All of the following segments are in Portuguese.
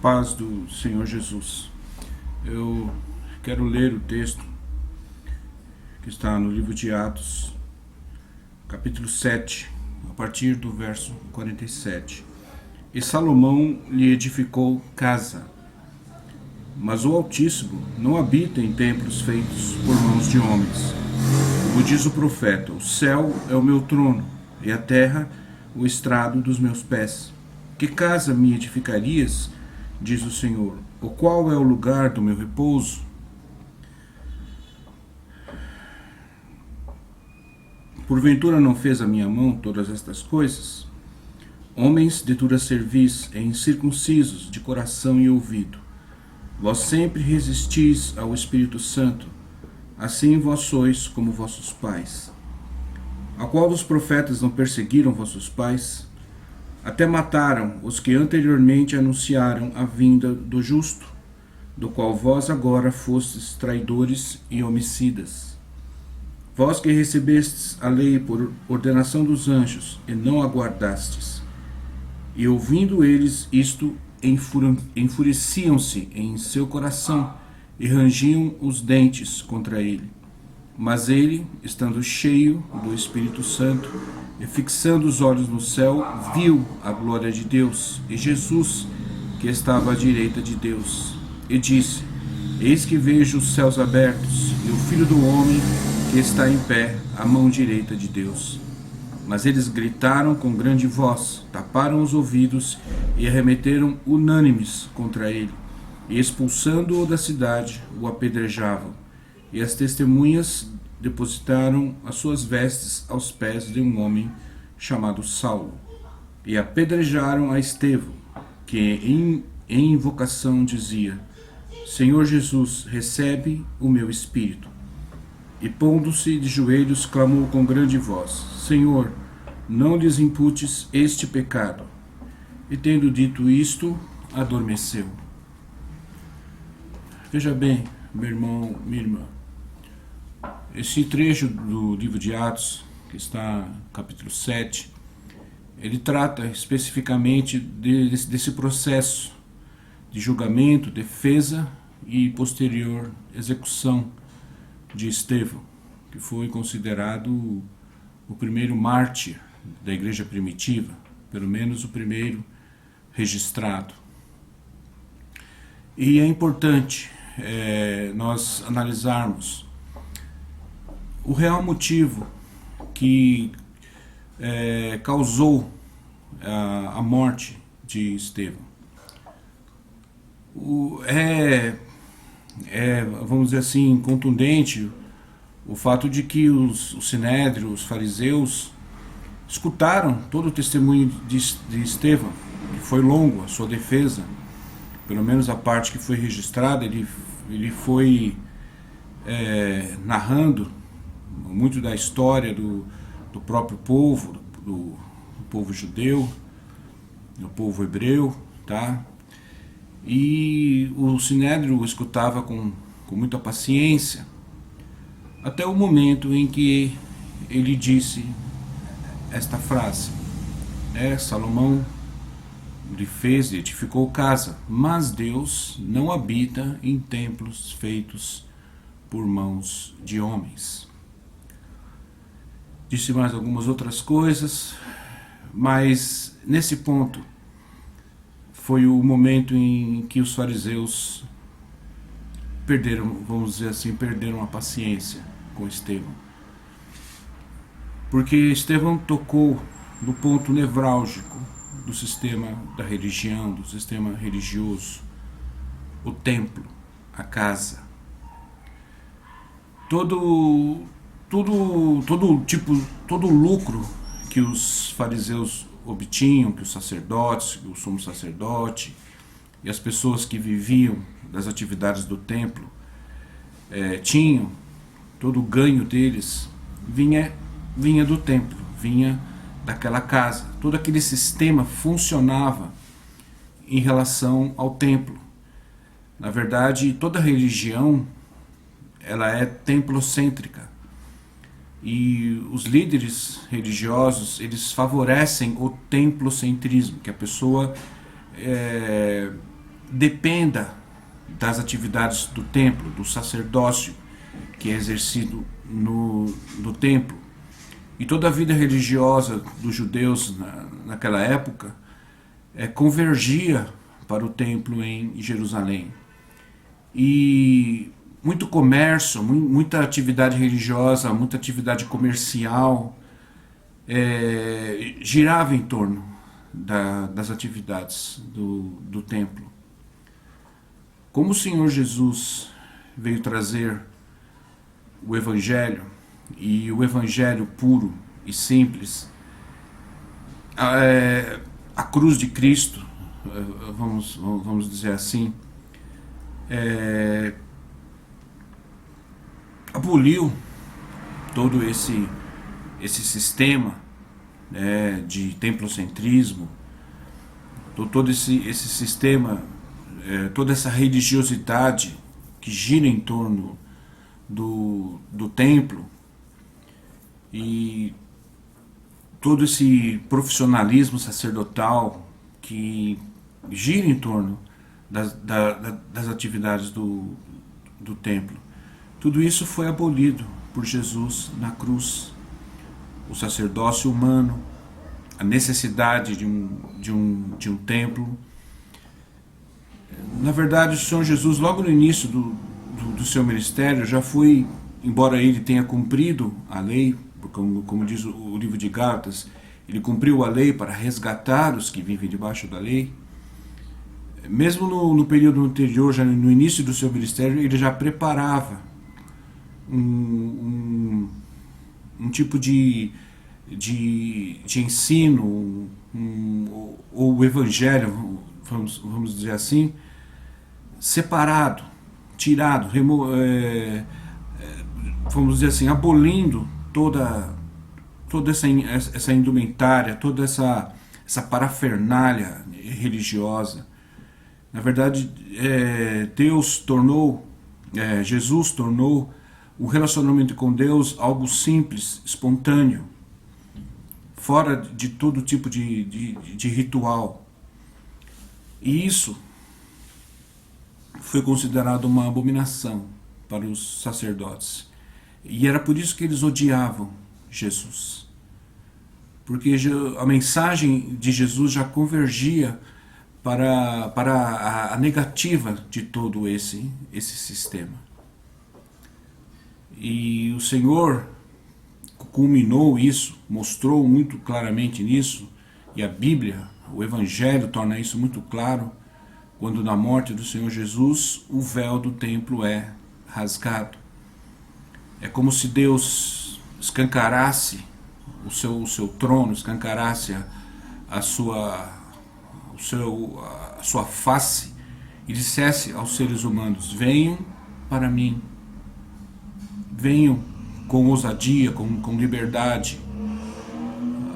Paz do Senhor Jesus. Eu quero ler o texto que está no livro de Atos, capítulo 7, a partir do verso 47. E Salomão lhe edificou casa, mas o Altíssimo não habita em templos feitos por mãos de homens. Como diz o profeta, o céu é o meu trono, e a terra o estrado dos meus pés. Que casa me edificarias, diz o Senhor, o qual é o lugar do meu repouso? Porventura não fez a minha mão todas estas coisas? Homens de dura cerviz e incircuncisos de coração e ouvido, vós sempre resistis ao Espírito Santo, assim vós sois como vossos pais. A qual dos profetas não perseguiram vossos pais? Até mataram os que anteriormente anunciaram a vinda do justo, do qual vós agora fostes traidores e homicidas. Vós que recebestes a lei por ordenação dos anjos e não aguardastes, e ouvindo eles isto, enfureciam-se em seu coração e rangiam os dentes contra ele. Mas ele, estando cheio do Espírito Santo e fixando os olhos no céu, viu a glória de Deus e Jesus, que estava à direita de Deus, e disse: Eis que vejo os céus abertos e o Filho do Homem que está em pé à mão direita de Deus. Mas eles gritaram com grande voz, taparam os ouvidos e arremeteram unânimes contra ele, e expulsando-o da cidade, o apedrejavam. E as testemunhas depositaram as suas vestes aos pés de um homem chamado Saulo, e apedrejaram a Estevão, que em invocação dizia: Senhor Jesus, recebe o meu espírito. E pondo-se de joelhos, clamou com grande voz: Senhor, não lhes imputes este pecado. E tendo dito isto, adormeceu. Veja bem, meu irmão, minha irmã, esse trecho do livro de Atos, que está no capítulo 7, ele trata especificamente desse processo de julgamento, defesa e posterior execução de Estevão, que foi considerado o primeiro mártir da igreja primitiva, pelo menos o primeiro registrado. E é importante nós analisarmos o real motivo que causou a morte de Estevão. Vamos dizer assim, contundente o fato de que os sinédrios, os fariseus, escutaram todo o testemunho de Estevão, que foi longo, a sua defesa, pelo menos a parte que foi registrada, ele foi narrando muito da história do próprio povo, do povo judeu, do povo hebreu, tá? E o sinédrio escutava com muita paciência, até o momento em que ele disse esta frase: Salomão lhe fez e edificou casa, mas Deus não habita em templos feitos por mãos de homens. Disse mais algumas outras coisas, mas nesse ponto foi o momento em que os fariseus perderam, vamos dizer assim, perderam a paciência com Estevão. Porque Estevão tocou no ponto nevrálgico do sistema da religião, do sistema religioso, o templo, a casa. Todo o lucro que os fariseus obtinham, que os sacerdotes, que o sumo sacerdote e as pessoas que viviam das atividades do templo tinham, todo o ganho deles vinha do templo, vinha daquela casa. Todo aquele sistema funcionava em relação ao templo. Na verdade, toda religião ela é templocêntrica. E os líderes religiosos, eles favorecem o templocentrismo, que a pessoa dependa das atividades do templo, do sacerdócio que é exercido no templo. E toda a vida religiosa dos judeus naquela época convergia para o templo em Jerusalém. E muito comércio, muita atividade religiosa, muita atividade comercial girava em torno das atividades do templo. Como o Senhor Jesus veio trazer o Evangelho, e o Evangelho puro e simples, a cruz de Cristo, vamos dizer assim, aboliu todo esse sistema de templocentrismo, todo esse sistema, toda essa religiosidade que gira em torno do templo, e todo esse profissionalismo sacerdotal que gira em torno das atividades do templo. Tudo isso foi abolido por Jesus na cruz. O sacerdócio humano, a necessidade de um templo. Na verdade, o Senhor Jesus, logo no início do seu ministério, já foi, embora ele tenha cumprido a lei, como diz o livro de Gálatas, ele cumpriu a lei para resgatar os que vivem debaixo da lei. Mesmo no período anterior, já no início do seu ministério, ele já preparava um tipo de ensino, ou o evangelho, vamos dizer assim, separado, tirado, vamos dizer assim, abolindo toda essa indumentária, toda essa parafernália religiosa. Na verdade, Jesus tornou o relacionamento com Deus algo simples, espontâneo, fora de todo tipo de ritual. E isso foi considerado uma abominação para os sacerdotes. E era por isso que eles odiavam Jesus. Porque a mensagem de Jesus já convergia para a negativa de todo esse sistema. E o Senhor culminou isso, mostrou muito claramente nisso, e a Bíblia, o Evangelho torna isso muito claro, quando na morte do Senhor Jesus o véu do templo é rasgado. É como se Deus escancarasse o seu trono, escancarasse a sua face e dissesse aos seres humanos: venham para mim, venham com ousadia, com liberdade.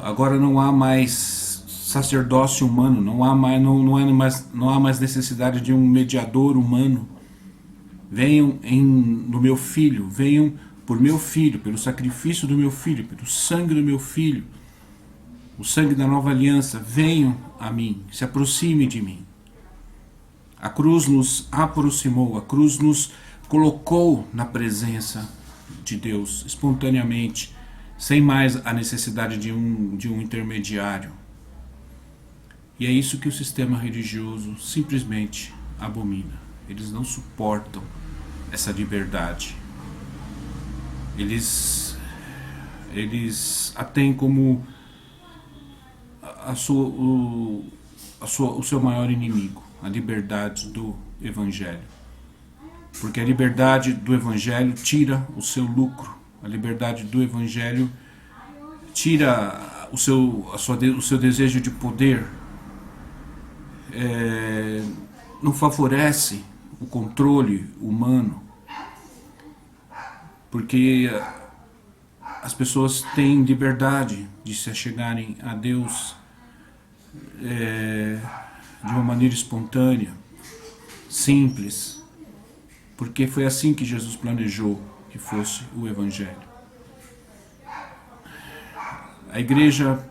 Agora não há mais sacerdócio humano, não há mais necessidade de um mediador humano. Venham no meu filho, venham por meu filho, pelo sacrifício do meu filho, pelo sangue do meu filho, o sangue da nova aliança. Venham a mim, se aproxime de mim. A cruz nos aproximou, a cruz nos colocou na presença de Deus espontaneamente, sem mais a necessidade de um intermediário. E é isso que o sistema religioso simplesmente abomina. Eles não suportam essa liberdade. Eles a têm como o seu maior inimigo, a liberdade do Evangelho. Porque a liberdade do Evangelho tira o seu lucro, a liberdade do Evangelho tira o seu desejo de poder, não favorece o controle humano, porque as pessoas têm liberdade de se achegarem a Deus de uma maneira espontânea, simples, porque foi assim que Jesus planejou que fosse o Evangelho. A igreja,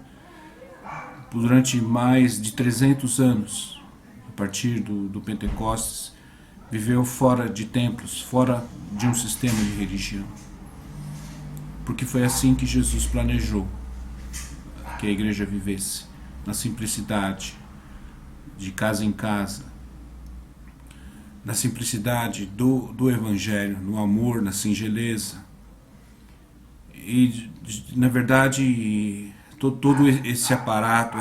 durante mais de 300 anos, partir do Pentecostes, viveu fora de templos, fora de um sistema de religião. Porque foi assim que Jesus planejou que a igreja vivesse, na simplicidade, de casa em casa, na simplicidade do Evangelho, no amor, na singeleza. E, na verdade, todo esse aparato,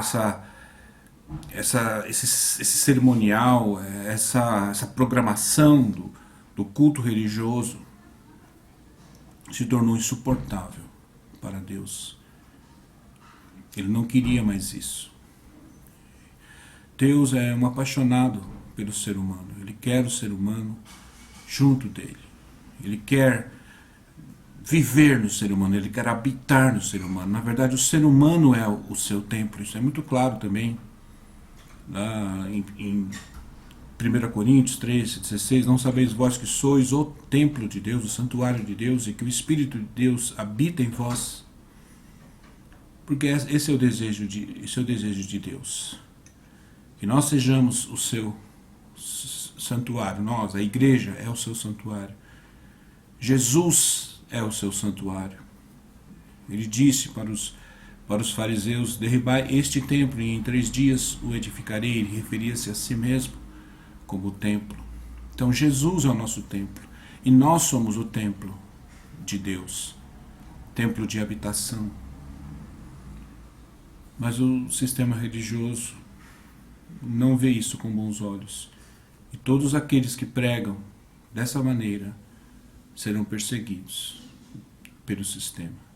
esse cerimonial, essa programação do culto religioso se tornou insuportável para Deus. Ele não queria mais isso. Deus é um apaixonado pelo ser humano. Ele quer o ser humano junto dele. Ele quer viver no ser humano, ele quer habitar no ser humano. Na verdade, o ser humano é o seu templo. Isso é muito claro também. Em 1 Coríntios 13:16, não sabeis vós que sois o templo de Deus, o santuário de Deus, e que o Espírito de Deus habita em vós? Porque esse é o desejo de Deus. Que nós sejamos o seu santuário. Nós, a igreja, é o seu santuário. Jesus é o seu santuário. Ele disse para os fariseus: derribai este templo e em 3 dias o edificarei. Ele referia-se a si mesmo como o templo. Então Jesus é o nosso templo. E nós somos o templo de Deus. Templo de habitação. Mas o sistema religioso não vê isso com bons olhos. E todos aqueles que pregam dessa maneira serão perseguidos pelo sistema.